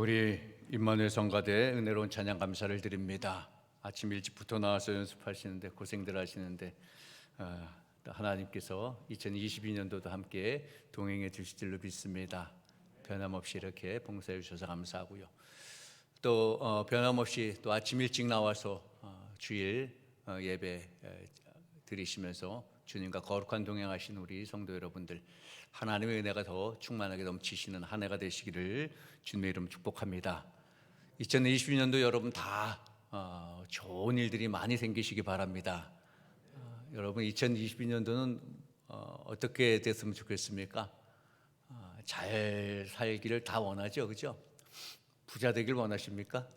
우리 임마누엘 성가대 은혜로운 찬양 감사를 드립니다. 아침 일찍부터 나와서 연습하시는데 고생들 하시는데 하나님께서 2022년도도 함께 동행해 주실 줄로 믿습니다. 변함없이 이렇게 봉사해 주셔서 감사하고요. 또 변함없이 또 아침 일찍 나와서 주일 예배 드리시면서 주님과 거룩한 동행하신 우리 성도 여러분들, 하나님의 은혜가 더 충만하게 넘치시는 한 해가 되시기를 주님의 이름 축복합니다. 2022년도 여러분 다 좋은 일들이 많이 생기시기 바랍니다. 여러분 2022년도는 어떻게 됐으면 좋겠습니까? 잘 살기를 다 원하죠, 그죠? 부자 되길 원하십니까?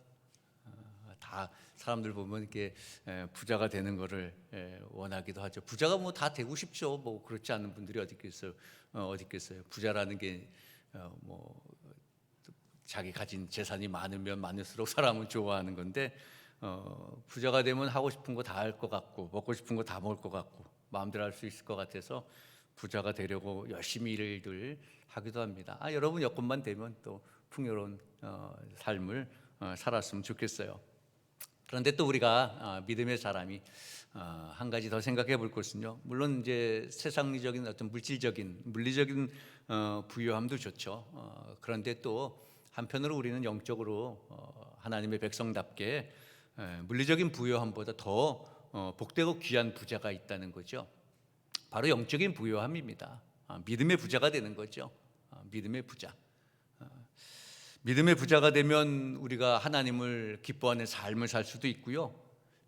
다 사람들 보면 이렇게 부자가 되는 거를 원하기도 하죠. 부자가 뭐 다 되고 싶죠. 뭐 그렇지 않은 분들이 어디 있겠어요? 어디 있겠어요? 부자라는 게 뭐 자기 가진 재산이 많으면 많을수록 사람은 좋아하는 건데 부자가 되면 하고 싶은 거 다 할 것 같고 먹고 싶은 거 다 먹을 것 같고 마음대로 할 수 있을 것 같아서 부자가 되려고 열심히 일을 하기도 합니다. 여러분 여건만 되면 또 풍요로운 삶을 살았으면 좋겠어요. 그런데 또 우리가 믿음의 사람이 한 가지 더 생각해 볼 것은요. 물론 이제 세상적인 어떤 물리적인 부유함도 좋죠. 그런데 또 한편으로 우리는 영적으로 하나님의 백성답게 물리적인 부유함보다 더 복되고 귀한 부자가 있다는 거죠. 바로 영적인 부유함입니다. 믿음의 부자가 되는 거죠. 믿음의 부자. 믿음의 부자가 되면 우리가 하나님을 기뻐하는 삶을 살 수도 있고요.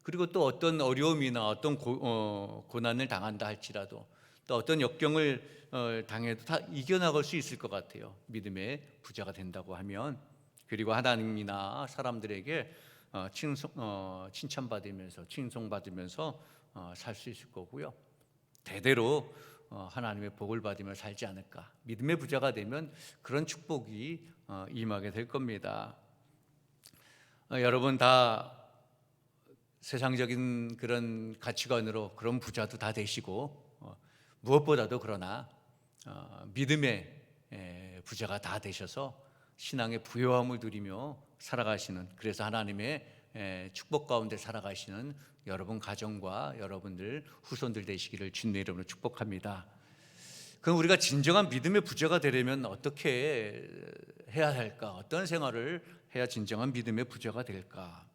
그리고 또 어떤 어려움이나 어떤 고난을 당한다 할지라도 또 어떤 역경을 당해도 다 이겨나갈 수 있을 것 같아요. 믿음의 부자가 된다고 하면. 그리고 하나님이나 사람들에게 칭찬받으면서 칭송받으면서 살 수 있을 거고요. 대대로 하나님의 복을 받으며 살지 않을까. 믿음의 부자가 되면 그런 축복이 임하게 될 겁니다. 여러분 다 세상적인 그런 가치관으로 그런 부자도 다 되시고 무엇보다도 그러나 믿음의 부자가 다 되셔서 신앙의 부요함을 누리며 살아가시는, 그래서 하나님의 축복 가운데 살아가시는 여러분 가정과 여러분들 후손들 되시기를 주님의 이름으로 축복합니다. 그럼 우리가 진정한 믿음의 부자가 되려면 어떻게 해야 할까? 어떤 생활을 해야 진정한 믿음의 부자가 될까?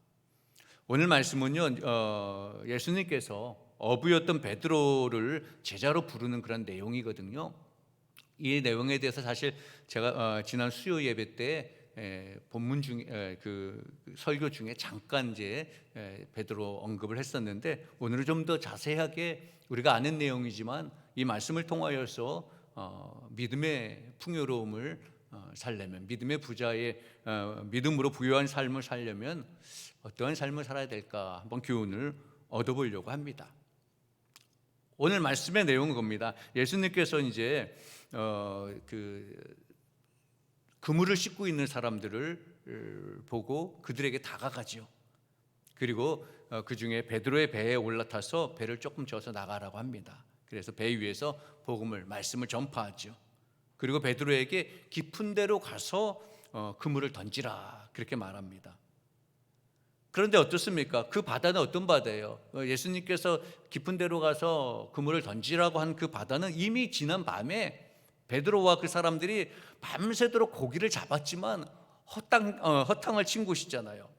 오늘 말씀은요, 예수님께서 어부였던 베드로를 제자로 부르는 그런 내용이거든요. 이 내용에 대해서 사실 제가 지난 수요 예배 때 본문 중에 그 설교 중에 잠깐 이제 베드로 언급을 했었는데, 오늘은 좀 더 자세하게 우리가 아는 내용이지만 이 말씀을 통하여서 믿음의 풍요로움을 살려면, 믿음의 부자의 믿음으로 부유한 삶을 살려면 어떠한 삶을 살아야 될까 한번 교훈을 얻어보려고 합니다. 오늘 말씀의 내용은 겁니다. 예수님께서 이제 그물을 씻고 있는 사람들을 보고 그들에게 다가가죠. 그리고 그 중에 베드로의 배에 올라타서 배를 조금 저어서 나가라고 합니다. 그래서 배 위에서 복음을, 말씀을 전파하죠. 그리고 베드로에게 깊은 데로 가서 그물을 던지라 그렇게 말합니다. 그런데 어떻습니까? 그 바다는 어떤 바다예요? 예수님께서 깊은 데로 가서 그물을 던지라고 한 그 바다는 이미 지난 밤에 베드로와 그 사람들이 밤새도록 고기를 잡았지만 허탕을 친 곳이잖아요.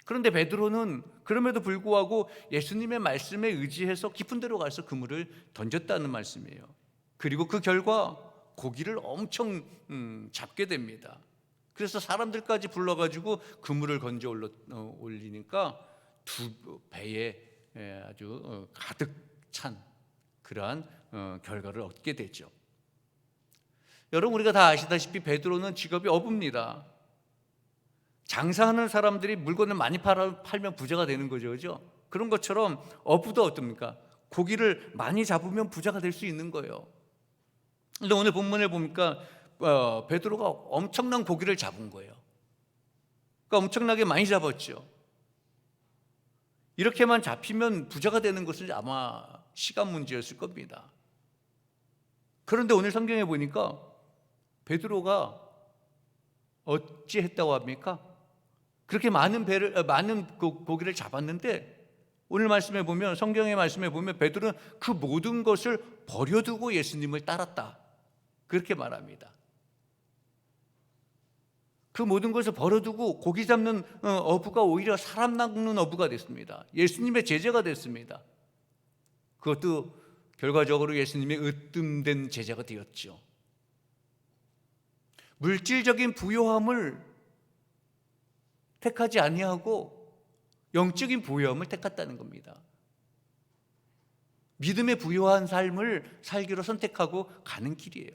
그런데 베드로는 그럼에도 불구하고 예수님의 말씀에 의지해서 깊은 데로 가서 그물을 던졌다는 말씀이에요. 그리고 그 결과 고기를 엄청 잡게 됩니다. 그래서 사람들까지 불러가지고 그물을 건져 올리니까 두 배에 아주 가득 찬 그러한 결과를 얻게 되죠. 여러분, 우리가 다 아시다시피 베드로는 직업이 어부입니다. 장사하는 사람들이 물건을 많이 팔면 부자가 되는 거죠, 그죠? 그런 것처럼 어부도 어떻습니까? 고기를 많이 잡으면 부자가 될 수 있는 거예요. 근데 오늘 본문에 보니까 베드로가 엄청난 고기를 잡은 거예요. 그러니까 엄청나게 많이 잡았죠. 이렇게만 잡히면 부자가 되는 것은 아마 시간 문제였을 겁니다. 그런데 오늘 성경에 보니까 베드로가 어찌 했다고 합니까? 그렇게 많은 고기를 잡았는데 오늘 말씀에 보면, 성경의 말씀에 보면 베드로는 그 모든 것을 버려두고 예수님을 따랐다, 그렇게 말합니다. 그 모든 것을 버려두고 고기 잡는 어부가 오히려 사람 낚는 어부가 됐습니다. 예수님의 제자가 됐습니다. 그것도 결과적으로 예수님의 으뜸된 제자가 되었죠. 물질적인 부요함을 택하지 아니하고 영적인 부요함을 택했다는 겁니다. 믿음의 부요한 삶을 살기로 선택하고 가는 길이에요.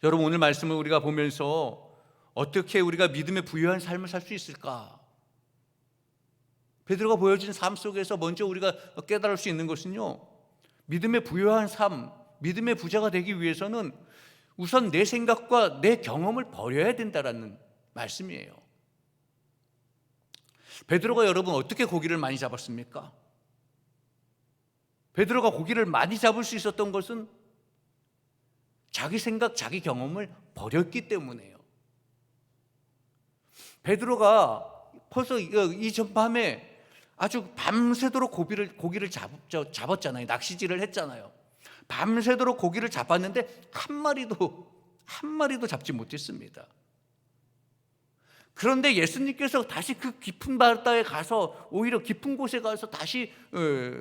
여러분, 오늘 말씀을 우리가 보면서 어떻게 우리가 믿음의 부요한 삶을 살 수 있을까? 베드로가 보여준 삶 속에서 먼저 우리가 깨달을 수 있는 것은요, 믿음의 부요한 삶, 믿음의 부자가 되기 위해서는 우선 내 생각과 내 경험을 버려야 된다라는 말씀이에요. 베드로가 여러분 어떻게 고기를 많이 잡았습니까? 베드로가 고기를 많이 잡을 수 있었던 것은 자기 생각, 자기 경험을 버렸기 때문에요. 베드로가 벌써 이전밤에 아주 밤새도록 고기를 잡았잖아요. 낚시질을 했잖아요. 밤새도록 고기를 잡았는데 한 마리도 잡지 못했습니다. 그런데 예수님께서 다시 그 깊은 바다에 가서, 오히려 깊은 곳에 가서 다시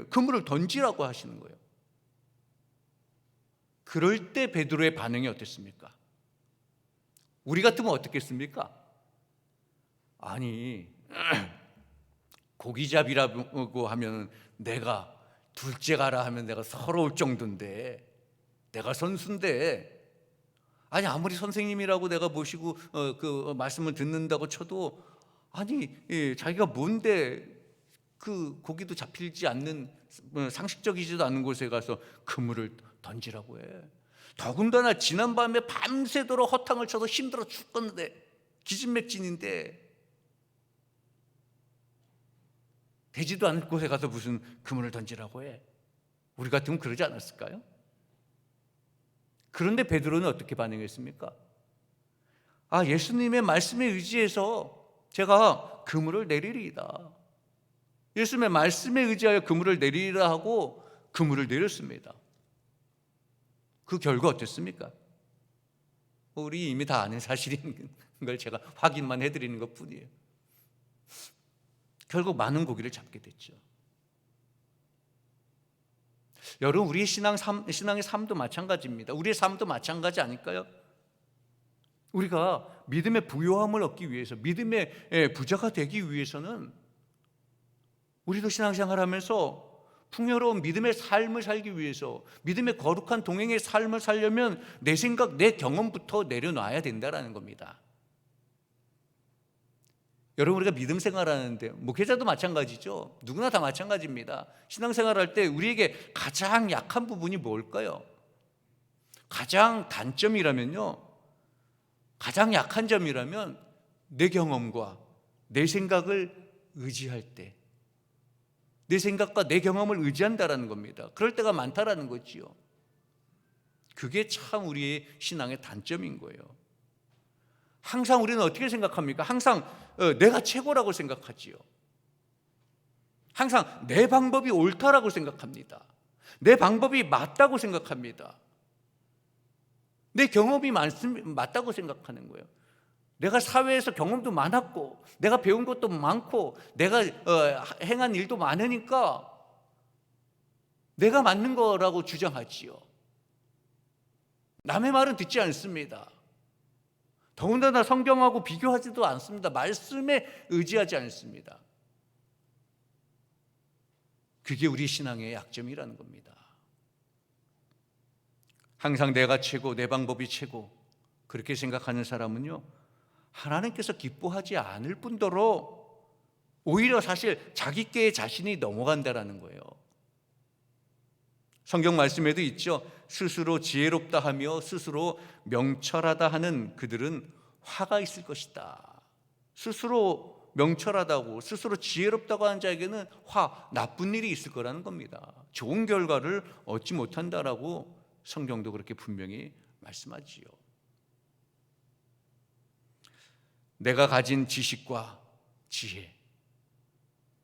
그물을 던지라고 하시는 거예요. 그럴 때 베드로의 반응이 어땠습니까? 우리 같으면 어떻겠습니까? 아니, 고기잡이라고 하면 내가, 둘째 가라 하면 내가 서러울 정도인데, 내가 선수인데, 아니 아무리 선생님이라고 내가 모시고 그 말씀을 듣는다고 쳐도, 아니 자기가 뭔데 그 고기도 잡히지 않는, 상식적이지도 않은 곳에 가서 그물을 던지라고 해. 더군다나 지난밤에 밤새도록 허탕을 쳐서 힘들어 죽겠는데, 기진맥진인데 되지도 않을 곳에 가서 무슨 그물을 던지라고 해. 우리 같으면 그러지 않았을까요? 그런데 베드로는 어떻게 반응했습니까? 예수님의 말씀에 의지해서 제가 그물을 내리리이다. 예수님의 말씀에 의지하여 그물을 내리리라 하고 그물을 내렸습니다. 그 결과 어땠습니까? 우리 이미 다 아는 사실인 걸 제가 확인만 해드리는 것 뿐이에요. 결국 많은 고기를 잡게 됐죠. 여러분, 우리의 신앙의 삶도 마찬가지입니다. 우리의 삶도 마찬가지 아닐까요? 우리가 믿음의 부요함을 얻기 위해서, 믿음의 부자가 되기 위해서는 우리도 신앙생활하면서 풍요로운 믿음의 삶을 살기 위해서, 믿음의 거룩한 동행의 삶을 살려면 내 생각, 내 경험부터 내려놔야 된다는 겁니다. 여러분, 우리가 믿음 생활하는데, 목회자도 마찬가지죠. 누구나 다 마찬가지입니다. 신앙생활할 때 우리에게 가장 약한 부분이 뭘까요? 가장 단점이라면요, 가장 약한 점이라면 내 경험과 내 생각을 의지할 때, 내 생각과 내 경험을 의지한다라는 겁니다. 그럴 때가 많다라는 거지요. 그게 참 우리의 신앙의 단점인 거예요. 항상 우리는 어떻게 생각합니까? 항상 내가 최고라고 생각하지요. 항상 내 방법이 옳다라고 생각합니다. 내 방법이 맞다고 생각합니다. 내 경험이 맞다고 생각하는 거예요. 내가 사회에서 경험도 많았고, 내가 배운 것도 많고, 내가 행한 일도 많으니까 내가 맞는 거라고 주장하지요. 남의 말은 듣지 않습니다. 더군다나 성경하고 비교하지도 않습니다. 말씀에 의지하지 않습니다. 그게 우리 신앙의 약점이라는 겁니다. 항상 내가 최고, 내 방법이 최고, 그렇게 생각하는 사람은요, 하나님께서 기뻐하지 않을 뿐더러 오히려 사실 자기께 자신이 넘어간다라는 거예요. 성경 말씀에도 있죠. 스스로 지혜롭다 하며 스스로 명철하다 하는 그들은 화가 있을 것이다. 스스로 명철하다고, 스스로 지혜롭다고 하는 자에게는 나쁜 일이 있을 거라는 겁니다. 좋은 결과를 얻지 못한다라고 성경도 그렇게 분명히 말씀하지요. 내가 가진 지식과 지혜,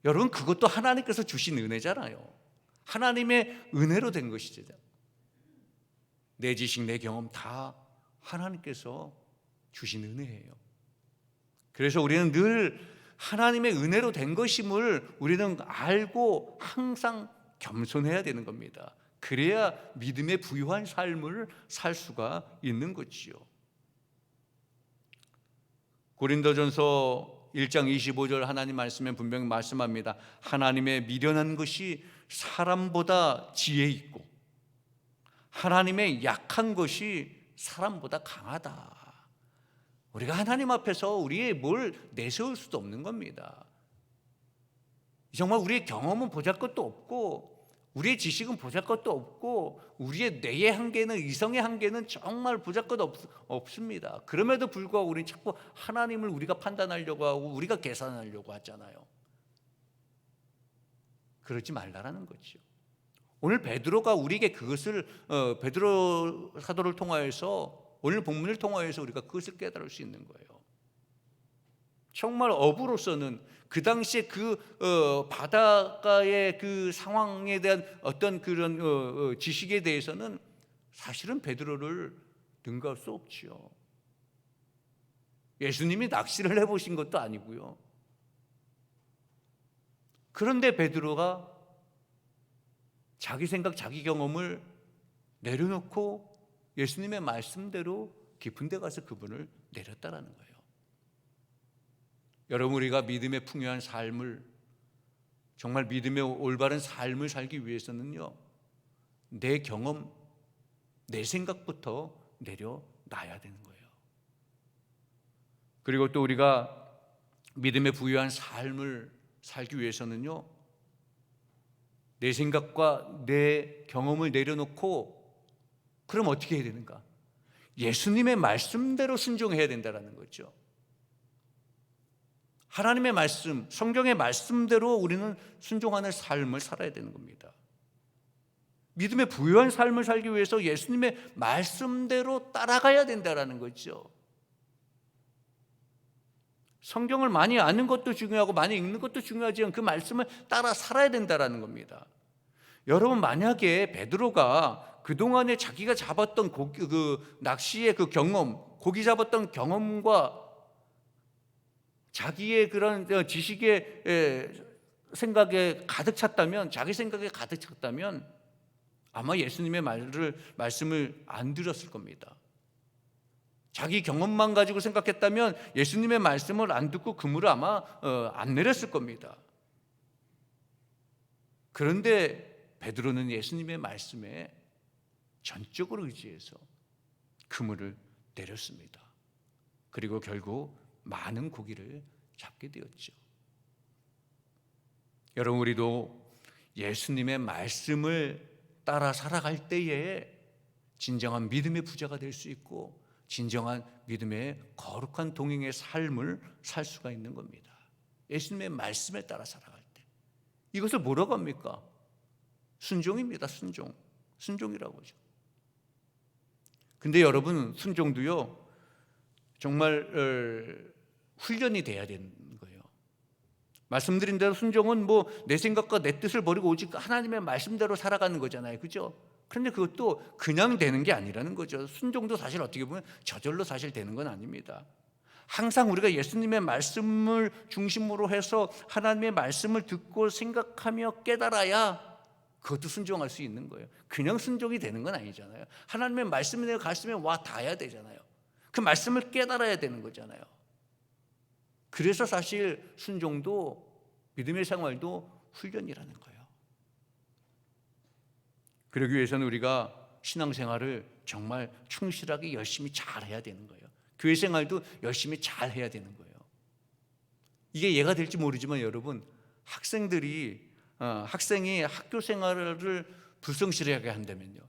여러분 그것도 하나님께서 주신 은혜잖아요. 하나님의 은혜로 된 것이죠. 내 지식, 내 경험 다 하나님께서 주신 은혜예요. 그래서 우리는 늘 하나님의 은혜로 된 것임을 우리는 알고 항상 겸손해야 되는 겁니다. 그래야 믿음의 부유한 삶을 살 수가 있는 거지요. 고린도전서 1장 25절 하나님 말씀에 분명히 말씀합니다. 하나님의 미련한 것이 사람보다 지혜 있고 하나님의 약한 것이 사람보다 강하다. 우리가 하나님 앞에서 우리의 뭘 내세울 수도 없는 겁니다. 정말 우리의 경험은 보잘것도 없고 우리의 지식은 보잘것도 없고 우리의 뇌의 한계는, 이성의 한계는 정말 보잘것 없습니다. 그럼에도 불구하고 우리는 자꾸 하나님을 우리가 판단하려고 하고 우리가 계산하려고 하잖아요. 그러지 말라라는 거죠. 오늘 베드로가 우리에게 그것을 베드로 사도를 통하여서, 오늘 본문을 통하여서 우리가 그것을 깨달을 수 있는 거예요. 정말 어부로서는 그 당시에 그 바닷가의 그 상황에 대한 어떤 그런 지식에 대해서는 사실은 베드로를 능가할 수 없지요. 예수님이 낚시를 해보신 것도 아니고요. 그런데 베드로가 자기 생각, 자기 경험을 내려놓고 예수님의 말씀대로 깊은 데 가서 그분을 내렸다라는 거예요. 여러분, 우리가 믿음의 풍요한 삶을, 정말 믿음의 올바른 삶을 살기 위해서는요, 내 경험, 내 생각부터 내려놔야 되는 거예요. 그리고 또 우리가 믿음의 부유한 삶을 살기 위해서는요, 내 생각과 내 경험을 내려놓고, 그럼 어떻게 해야 되는가? 예수님의 말씀대로 순종해야 된다는 거죠. 하나님의 말씀, 성경의 말씀대로 우리는 순종하는 삶을 살아야 되는 겁니다. 믿음의 부유한 삶을 살기 위해서 예수님의 말씀대로 따라가야 된다는 거죠. 성경을 많이 아는 것도 중요하고 많이 읽는 것도 중요하지만 그 말씀을 따라 살아야 된다는 겁니다. 여러분, 만약에 베드로가 그동안에 자기가 잡았던 그 낚시의 그 경험, 고기 잡았던 경험과 자기의 그런 지식의 생각에 가득 찼다면, 자기 생각에 가득 찼다면 아마 예수님의 말씀을 안 들었을 겁니다. 자기 경험만 가지고 생각했다면 예수님의 말씀을 안 듣고 그물을 아마 안 내렸을 겁니다. 그런데 베드로는 예수님의 말씀에 전적으로 의지해서 그물을 내렸습니다. 그리고 결국 많은 고기를 잡게 되었죠. 여러분, 우리도 예수님의 말씀을 따라 살아갈 때에 진정한 믿음의 부자가 될 수 있고 진정한 믿음의 거룩한 동행의 삶을 살 수가 있는 겁니다. 예수님의 말씀에 따라 살아갈 때. 이것을 뭐라고 합니까? 순종입니다. 순종이라고 하죠. 근데 여러분, 순종도요, 정말 훈련이 돼야 되는 거예요. 말씀드린 대로 순종은 뭐 내 생각과 내 뜻을 버리고 오직 하나님의 말씀대로 살아가는 거잖아요. 그죠? 그런데 그것도 그냥 되는 게 아니라는 거죠. 순종도 사실 어떻게 보면 저절로 사실 되는 건 아닙니다. 항상 우리가 예수님의 말씀을 중심으로 해서 하나님의 말씀을 듣고 생각하며 깨달아야 그것도 순종할 수 있는 거예요. 그냥 순종이 되는 건 아니잖아요. 하나님의 말씀이 내 가슴에 와 닿아야 되잖아요. 그 말씀을 깨달아야 되는 거잖아요. 그래서 사실 순종도, 믿음의 생활도 훈련이라는 거예요. 그러기 위해서는 우리가 신앙생활을 정말 충실하게 열심히 잘 해야 되는 거예요. 교회 생활도 열심히 잘 해야 되는 거예요. 이게 이해가 될지 모르지만 여러분, 학생이 학교 생활을 불성실하게 한다면요,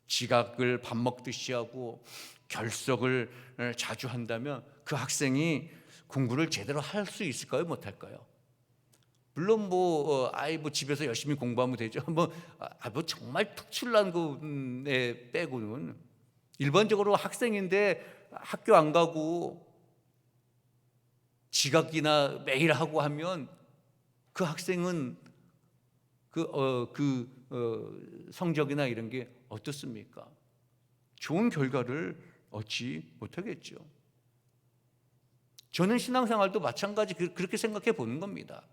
지각을 밥 먹듯이 하고 결석을 자주 한다면 그 학생이 공부를 제대로 할 수 있을까요? 못할까요? 물론 집에서 열심히 공부하면 되죠. 정말 특출난 거에 빼고는 일반적으로 학생인데 학교 안 가고 지각이나 매일 하고 하면 그 학생은 성적이나 이런 게 어떻습니까? 좋은 결과를 얻지 못하겠죠. 저는 신앙생활도 마찬가지 그렇게 생각해 보는 겁니다.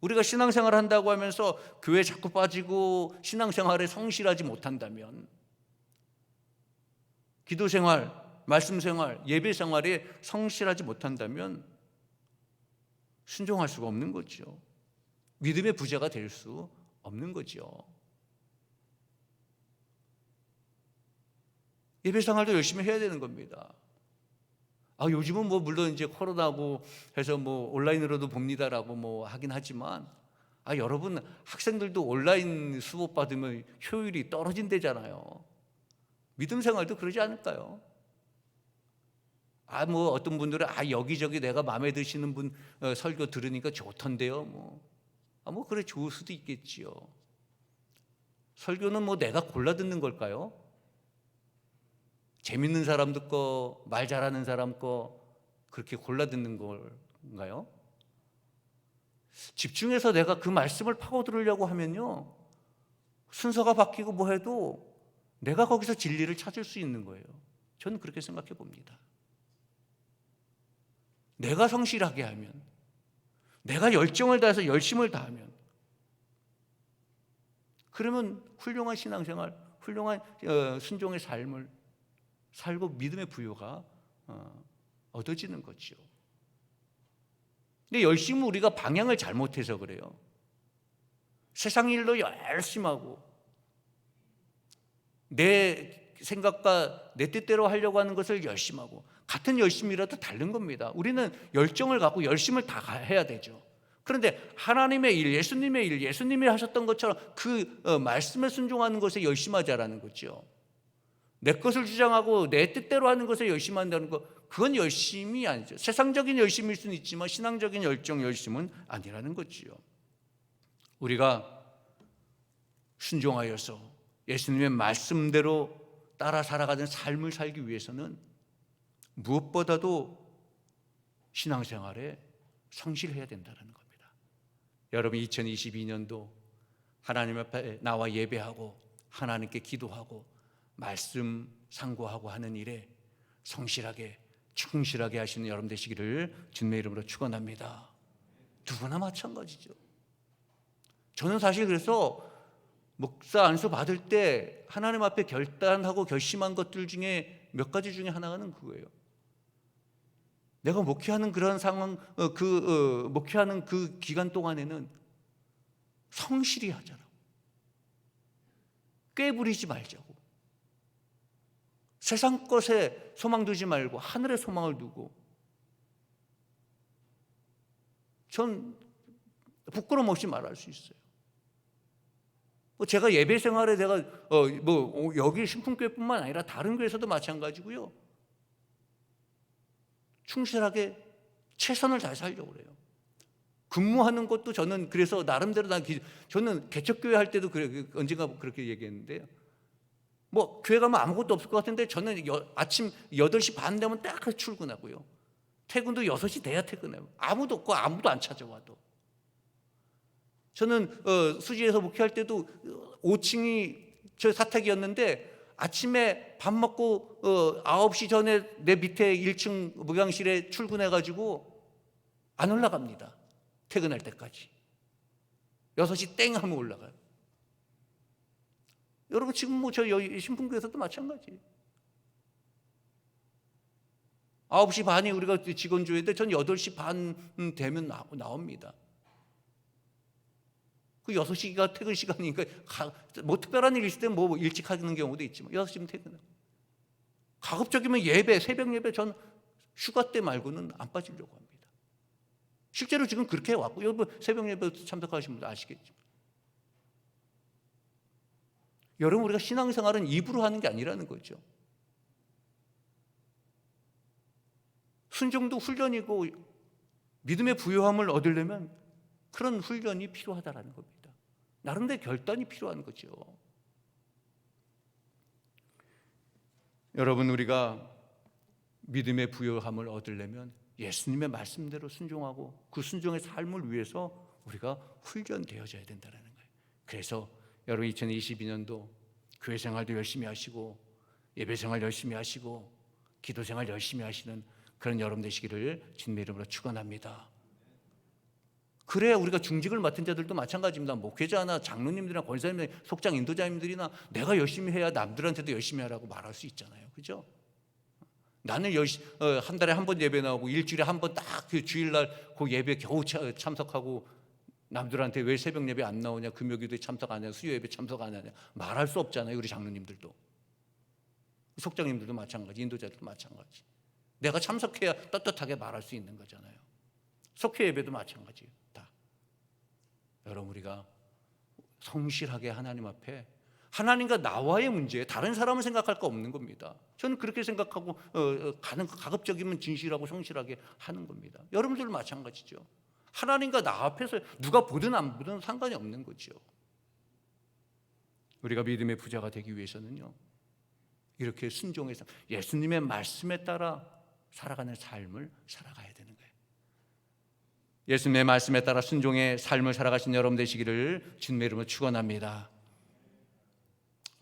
우리가 신앙생활 한다고 하면서 교회 자꾸 빠지고 신앙생활에 성실하지 못한다면, 기도생활, 말씀생활, 예배생활에 성실하지 못한다면 순종할 수가 없는 거죠. 믿음의 부자가 될 수 없는 거죠. 예배생활도 열심히 해야 되는 겁니다. 요즘은 물론 이제 코로나고 해서 온라인으로도 봅니다라고 하긴 하지만, 여러분, 학생들도 온라인 수업 받으면 효율이 떨어진대잖아요. 믿음 생활도 그러지 않을까요? 어떤 분들은 여기저기 내가 마음에 드시는 분 설교 들으니까 좋던데요. 그래, 좋을 수도 있겠지요. 설교는 내가 골라 듣는 걸까요? 재밌는 사람들 거, 말 잘하는 사람 거 그렇게 골라 듣는 건가요? 집중해서 내가 그 말씀을 파고들으려고 하면요, 순서가 바뀌고 해도 내가 거기서 진리를 찾을 수 있는 거예요. 저는 그렇게 생각해 봅니다. 내가 성실하게 하면, 내가 열정을 다해서 열심을 다하면, 그러면 훌륭한 신앙생활, 훌륭한 순종의 삶을 살고 믿음의 부요가 얻어지는 거죠. 근데 열심히 우리가 방향을 잘못해서 그래요. 세상 일로 열심히 하고 내 생각과 내 뜻대로 하려고 하는 것을 열심히 하고, 같은 열심이라도 다른 겁니다. 우리는 열정을 갖고 열심을 다 해야 되죠. 그런데 하나님의 일, 예수님의 일, 예수님이 하셨던 것처럼 그 말씀에 순종하는 것에 열심하자라는 거죠. 내 것을 주장하고 내 뜻대로 하는 것에 열심히 한다는 것, 그건 열심이 아니죠. 세상적인 열심일 수는 있지만 신앙적인 열심은 아니라는 거지요. 우리가 순종하여서 예수님의 말씀대로 따라 살아가는 삶을 살기 위해서는 무엇보다도 신앙생활에 성실해야 된다는 겁니다. 여러분, 2022년도 하나님 앞에 나와 예배하고 하나님께 기도하고 말씀 상고하고 하는 일에 성실하게 충실하게 하시는 여러분 되시기를 주님의 이름으로 축원합니다. 누구나 마찬가지죠. 저는 사실 그래서 목사 안수 받을 때 하나님 앞에 결단하고 결심한 것들 중에 몇 가지 중에 하나는 그거예요. 내가 목회하는 그런 상황, 목회하는 그 기간 동안에는 성실히 하자라고. 꾀부리지 말자고. 세상 것에 소망 두지 말고 하늘에 소망을 두고. 전 부끄러움 없이 말할 수 있어요. 제가 예배 생활에 여기 신풍교회뿐만 아니라 다른 교회에서도 마찬가지고요. 충실하게 최선을 다해서 하려고 그래요. 근무하는 것도 저는 그래서 나름대로 저는 개척교회 할 때도 언젠가 그렇게 얘기했는데요. 교회 가면 아무것도 없을 것 같은데 저는 아침 8시 반 되면 딱 출근하고요. 퇴근도 6시 돼야 퇴근해요. 아무도 없고 아무도 안 찾아와도. 저는 수지에서 목회할 때도 5층이 저 사택이었는데 아침에 밥 먹고 9시 전에 내 밑에 1층 목양실에 출근해가지고 안 올라갑니다. 퇴근할 때까지. 6시 땡 하면 올라가요. 여러분, 지금 저 신풍교에서도 마찬가지예요. 9시 반이 우리가 직원 조회인데 전 8시 반 되면 나옵니다. 그 6시가 퇴근 시간이니까 특별한 일 있을 때 일찍 하는 경우도 있지만 6시면 퇴근하고, 가급적이면 예배, 새벽 예배 전 휴가 때 말고는 안 빠지려고 합니다. 실제로 지금 그렇게 해왔고, 여러분 새벽 예배 참석하신 분들 아시겠지만, 여러분, 우리가 신앙생활은 입으로 하는 게 아니라는 거죠. 순종도 훈련이고 믿음의 부요함을 얻으려면 그런 훈련이 필요하다는 겁니다. 나름대로 결단이 필요한 거죠. 여러분, 우리가 믿음의 부요함을 얻으려면 예수님의 말씀대로 순종하고 그 순종의 삶을 위해서 우리가 훈련되어져야 된다는 거예요. 그래서 여러분 2022년도 교회 생활도 열심히 하시고 예배 생활 열심히 하시고 기도 생활 열심히 하시는 그런 여러분 되시기를 주님의 이름으로 축원합니다. 그래야 우리가 중직을 맡은 자들도 마찬가지입니다. 목회자나 장로님들이나 권사님들, 속장 인도자님들이나 내가 열심히 해야 남들한테도 열심히 하라고 말할 수 있잖아요. 그죠? 나는 한 달에 한 번 예배 나오고 일주일에 한 번 딱 그 주일날 그 예배 겨우 참석하고 남들한테 왜 새벽 예배 안 나오냐, 금요기도에 참석 안 하냐, 수요 예배 참석 안 하냐 말할 수 없잖아요. 우리 장로님들도, 속장님들도 마찬가지, 인도자들도 마찬가지. 내가 참석해야 떳떳하게 말할 수 있는 거잖아요. 속회 예배도 마찬가지예요. 다 여러분, 우리가 성실하게 하나님 앞에, 하나님과 나와의 문제, 다른 사람을 생각할 거 없는 겁니다. 저는 그렇게 생각하고 가급적이면 진실하고 성실하게 하는 겁니다. 여러분들도 마찬가지죠. 하나님과 나 앞에서 누가 보든 안 보든 상관이 없는 거죠. 우리가 믿음의 부자가 되기 위해서는요, 이렇게 순종해서 예수님의 말씀에 따라 살아가는 삶을 살아가야 되는 거예요. 예수님의 말씀에 따라 순종의 삶을 살아가신 여러분 되시기를 주님의 이름으로 축원합니다.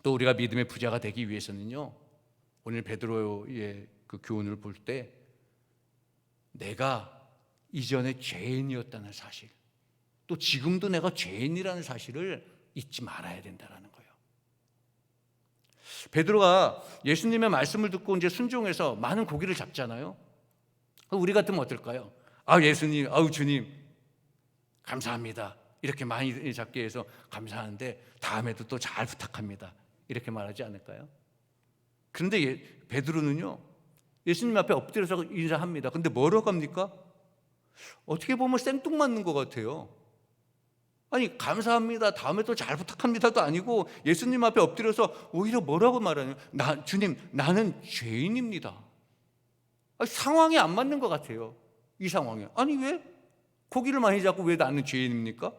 또 우리가 믿음의 부자가 되기 위해서는요, 오늘 베드로의 그 교훈을 볼 때 내가 이전에 죄인이었다는 사실, 또 지금도 내가 죄인이라는 사실을 잊지 말아야 된다는 거예요. 베드로가 예수님의 말씀을 듣고 이제 순종해서 많은 고기를 잡잖아요. 우리 같으면 어떨까요? 예수님, 주님 감사합니다. 이렇게 많이 잡게 해서 감사하는데 다음에도 또 잘 부탁합니다. 이렇게 말하지 않을까요? 그런데 베드로는요, 예수님 앞에 엎드려서 인사합니다. 근데 뭐라고 합니까? 어떻게 보면 생뚱맞는 것 같아요. 아니, 감사합니다, 다음에 또 잘 부탁합니다도 아니고 예수님 앞에 엎드려서 오히려 뭐라고 말하냐, 주님, 나는 죄인입니다. 상황이 안 맞는 것 같아요. 이 상황에. 아니, 왜? 고기를 많이 잡고 왜 나는 죄인입니까?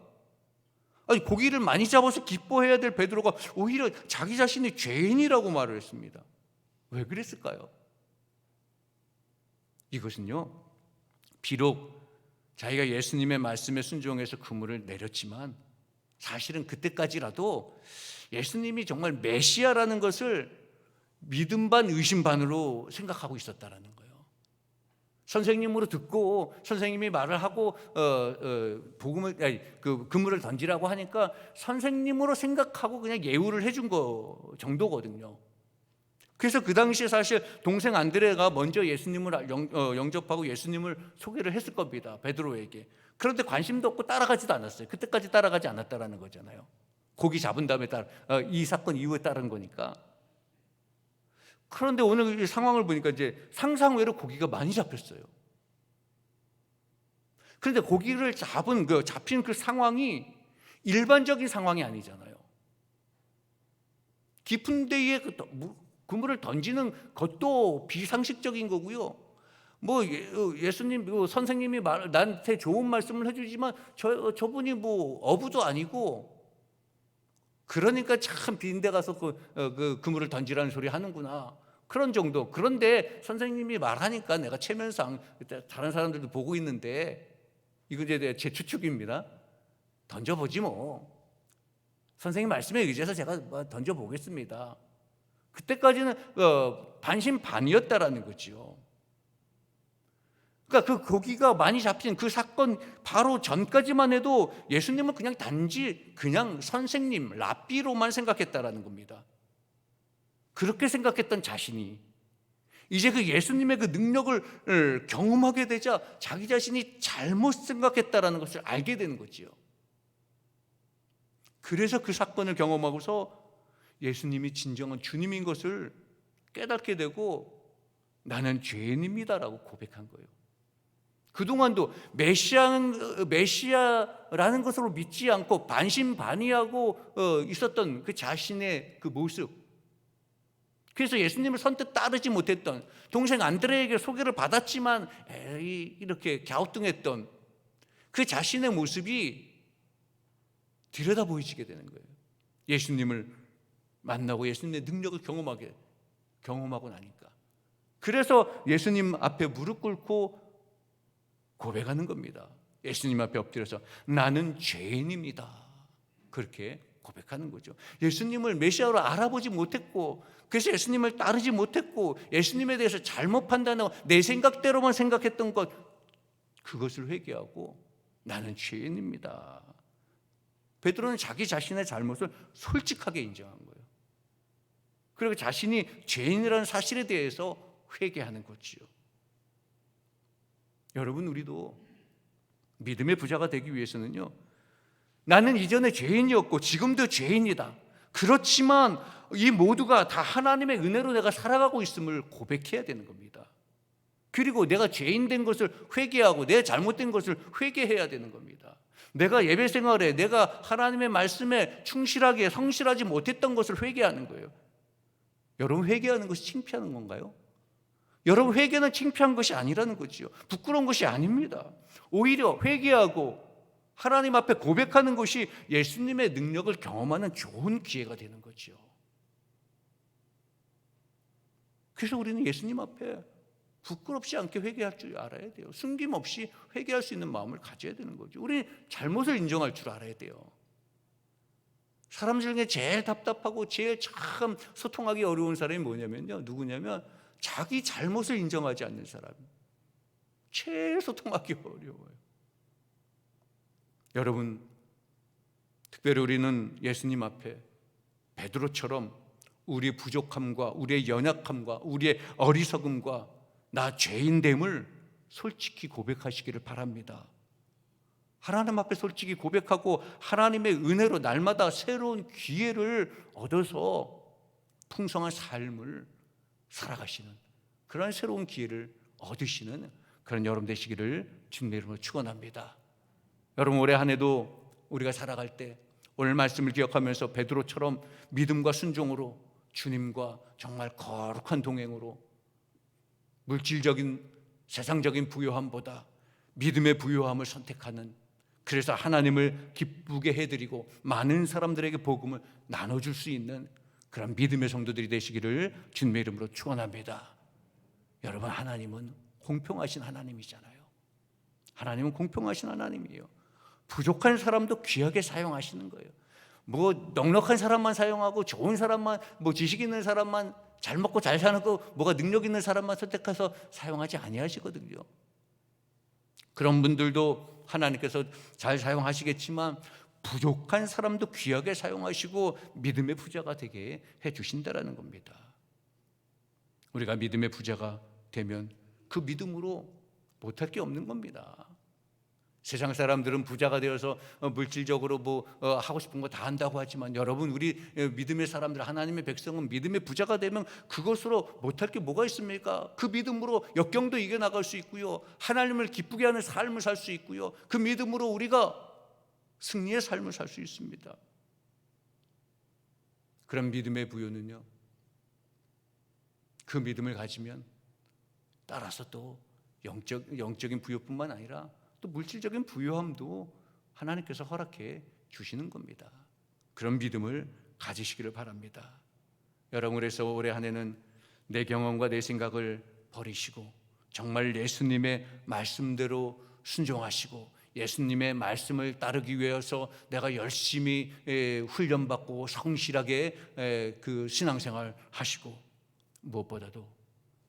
아니, 고기를 많이 잡아서 기뻐해야 될 베드로가 오히려 자기 자신이 죄인이라고 말을 했습니다. 왜 그랬을까요? 이것은요, 비록 자기가 예수님의 말씀에 순종해서 그물을 내렸지만 사실은 그때까지라도 예수님이 정말 메시아라는 것을 믿음 반 의심 반으로 생각하고 있었다라는 거예요. 선생님으로 듣고 선생님이 말을 하고 그물을 던지라고 하니까 선생님으로 생각하고 그냥 예우를 해준 거 정도거든요. 그래서 그 당시에 사실 동생 안드레가 먼저 예수님을 영접하고 예수님을 소개를 했을 겁니다, 베드로에게. 그런데 관심도 없고 따라가지도 않았어요. 그때까지 따라가지 않았다라는 거잖아요. 고기 잡은 다음에 이 사건 이후에 따른 거니까. 그런데 오늘 이 상황을 보니까 이제 상상외로 고기가 많이 잡혔어요. 그런데 고기를 잡힌 그 상황이 일반적인 상황이 아니잖아요. 깊은 데에 그물을 던지는 것도 비상식적인 거고요. 예수님, 선생님이 나한테 좋은 말씀을 해주지만 저분이 어부도 아니고, 그러니까 참 빈데 가서 그물을 던지라는 소리 하는구나, 그런 정도. 그런데 선생님이 말하니까 내가 체면상 다른 사람들도 보고 있는데, 이거 이제 제 추측입니다. 던져보지 뭐. 선생님 말씀에 의지해서 제가 던져보겠습니다. 그때까지는 반신반의였다라는 거죠. 그러니까 그 고기가 많이 잡힌 그 사건 바로 전까지만 해도 예수님은 그냥 선생님, 랍비로만 생각했다라는 겁니다. 그렇게 생각했던 자신이 이제 그 예수님의 그 능력을 경험하게 되자 자기 자신이 잘못 생각했다라는 것을 알게 되는 거지요. 그래서 그 사건을 경험하고서 예수님이 진정한 주님인 것을 깨닫게 되고 나는 죄인입니다라고 고백한 거예요. 그동안도 메시아라는 것으로 믿지 않고 반신반의하고 있었던 그 자신의 그 모습, 그래서 예수님을 선뜻 따르지 못했던, 동생 안드레에게 소개를 받았지만 이렇게 갸우뚱했던 그 자신의 모습이 들여다 보이지게 되는 거예요. 예수님을 만나고 예수님의 능력을 경험하고 나니까. 그래서 예수님 앞에 무릎 꿇고 고백하는 겁니다. 예수님 앞에 엎드려서 나는 죄인입니다. 그렇게 고백하는 거죠. 예수님을 메시아로 알아보지 못했고, 그래서 예수님을 따르지 못했고, 예수님에 대해서 잘못 판단하고 내 생각대로만 생각했던 것, 그것을 회개하고 나는 죄인입니다. 베드로는 자기 자신의 잘못을 솔직하게 인정한 거예요. 그리고 자신이 죄인이라는 사실에 대해서 회개하는 거지요. 여러분, 우리도 믿음의 부자가 되기 위해서는요, 나는 이전에 죄인이었고 지금도 죄인이다. 그렇지만 이 모두가 다 하나님의 은혜로 내가 살아가고 있음을 고백해야 되는 겁니다. 그리고 내가 죄인 된 것을 회개하고 내 잘못된 것을 회개해야 되는 겁니다. 내가 예배 생활에 내가 하나님의 말씀에 충실하게 성실하지 못했던 것을 회개하는 거예요. 여러분, 회개하는 것이 창피한 건가요? 여러분, 회개는 창피한 것이 아니라는 거지요. 부끄러운 것이 아닙니다. 오히려 회개하고 하나님 앞에 고백하는 것이 예수님의 능력을 경험하는 좋은 기회가 되는 거지요. 그래서 우리는 예수님 앞에 부끄럽지 않게 회개할 줄 알아야 돼요. 숨김없이 회개할 수 있는 마음을 가져야 되는 거죠. 우리 잘못을 인정할 줄 알아야 돼요. 사람 중에 제일 답답하고 제일 참 소통하기 어려운 사람이 뭐냐면요, 누구냐면 자기 잘못을 인정하지 않는 사람. 제일 소통하기 어려워요. 여러분, 특별히 우리는 예수님 앞에 베드로처럼 우리의 부족함과 우리의 연약함과 우리의 어리석음과 나 죄인됨을 솔직히 고백하시기를 바랍니다. 하나님 앞에 솔직히 고백하고 하나님의 은혜로 날마다 새로운 기회를 얻어서 풍성한 삶을 살아가시는 그런 새로운 기회를 얻으시는 그런 여러분 되시기를 주님의 이름으로 축원합니다. 여러분, 올해 한 해도 우리가 살아갈 때 오늘 말씀을 기억하면서 베드로처럼 믿음과 순종으로 주님과 정말 거룩한 동행으로 물질적인 세상적인 부요함보다 믿음의 부요함을 선택하는, 그래서 하나님을 기쁘게 해드리고 많은 사람들에게 복음을 나눠줄 수 있는 그런 믿음의 성도들이 되시기를 주님의 이름으로 축원합니다. 여러분, 하나님은 공평하신 하나님이잖아요. 하나님은 공평하신 하나님이에요. 부족한 사람도 귀하게 사용하시는 거예요. 뭐 넉넉한 사람만 사용하고 좋은 사람만, 뭐 지식 있는 사람만, 잘 먹고 잘 사는 거, 뭐가 능력 있는 사람만 선택해서 사용하지 아니하시거든요. 그런 분들도 하나님께서 잘 사용하시겠지만 부족한 사람도 귀하게 사용하시고 믿음의 부자가 되게 해주신다라는 겁니다. 우리가 믿음의 부자가 되면 그 믿음으로 못할 게 없는 겁니다. 세상 사람들은 부자가 되어서 물질적으로 하고 싶은 거 다 한다고 하지만, 여러분, 우리 믿음의 사람들, 하나님의 백성은 믿음의 부자가 되면 그것으로 못할 게 뭐가 있습니까? 그 믿음으로 역경도 이겨나갈 수 있고요, 하나님을 기쁘게 하는 삶을 살 수 있고요, 그 믿음으로 우리가 승리의 삶을 살 수 있습니다. 그런 믿음의 부요는요, 그 믿음을 가지면 따라서 또 영적인 부요뿐만 아니라 또 물질적인 부요함도 하나님께서 허락해 주시는 겁니다. 그런 믿음을 가지시기를 바랍니다. 여러분, 그래서 올해 한 해는 내 경험과 내 생각을 버리시고 정말 예수님의 말씀대로 순종하시고 예수님의 말씀을 따르기 위해서 내가 열심히 훈련받고 성실하게 그 신앙생활 하시고, 무엇보다도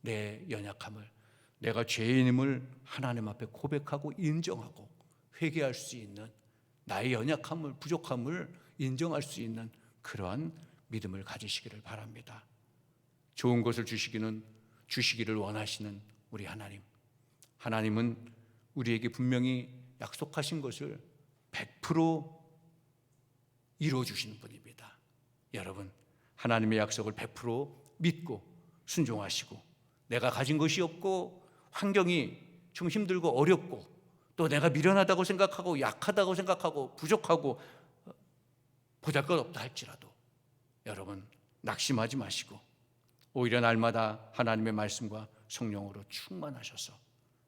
내 연약함을, 내가 죄인임을 하나님 앞에 고백하고 인정하고 회개할 수 있는, 나의 연약함을, 부족함을 인정할 수 있는 그러한 믿음을 가지시기를 바랍니다. 좋은 것을 주시기를 원하시는 우리 하나님, 하나님은 우리에게 분명히 약속하신 것을 100% 이루어 주시는 분입니다. 여러분, 하나님의 약속을 100% 믿고 순종하시고, 내가 가진 것이 없고 환경이 좀 힘들고 어렵고 또 내가 미련하다고 생각하고 약하다고 생각하고 부족하고 보잘것없다 할지라도 여러분, 낙심하지 마시고 오히려 날마다 하나님의 말씀과 성령으로 충만하셔서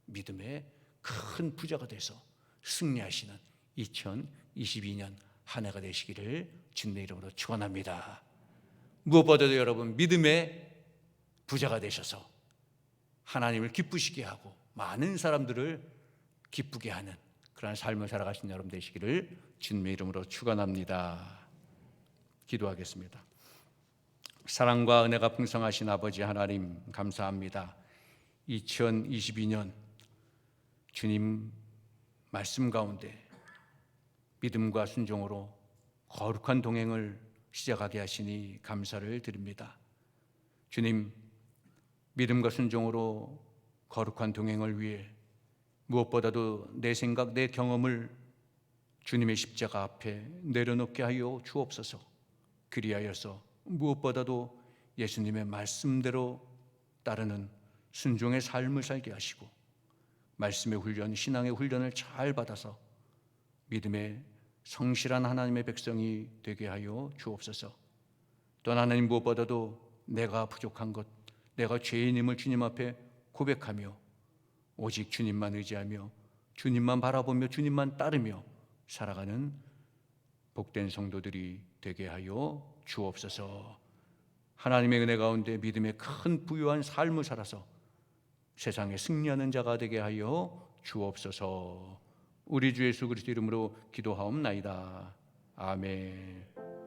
믿음의 큰 부자가 돼서 승리하시는 2022년 한 해가 되시기를 주님의 이름으로 축원합니다. 무엇보다도 여러분, 믿음의 부자가 되셔서 하나님을 기쁘시게 하고 많은 사람들을 기쁘게 하는 그런 삶을 살아가신 여러분 되시기를 주님의 이름으로 축원합니다. 기도하겠습니다. 사랑과 은혜가 풍성하신 아버지 하나님 감사합니다. 2022년 주님 말씀 가운데 믿음과 순종으로 거룩한 동행을 시작하게 하시니 감사를 드립니다. 주님, 믿음과 순종으로 거룩한 동행을 위해 무엇보다도 내 생각, 내 경험을 주님의 십자가 앞에 내려놓게 하여 주옵소서. 그리하여서 무엇보다도 예수님의 말씀대로 따르는 순종의 삶을 살게 하시고 말씀의 훈련, 신앙의 훈련을 잘 받아서 믿음의 성실한 하나님의 백성이 되게 하여 주옵소서. 또 하나님 무엇보다도 내가 부족한 것, 내가 죄인임을 주님 앞에 고백하며 오직 주님만 의지하며 주님만 바라보며 주님만 따르며 살아가는 복된 성도들이 되게 하여 주옵소서. 하나님의 은혜 가운데 믿음의 큰 부유한 삶을 살아서 세상에 승리하는 자가 되게 하여 주옵소서. 우리 주 예수 그리스도 이름으로 기도하옵나이다. 아멘.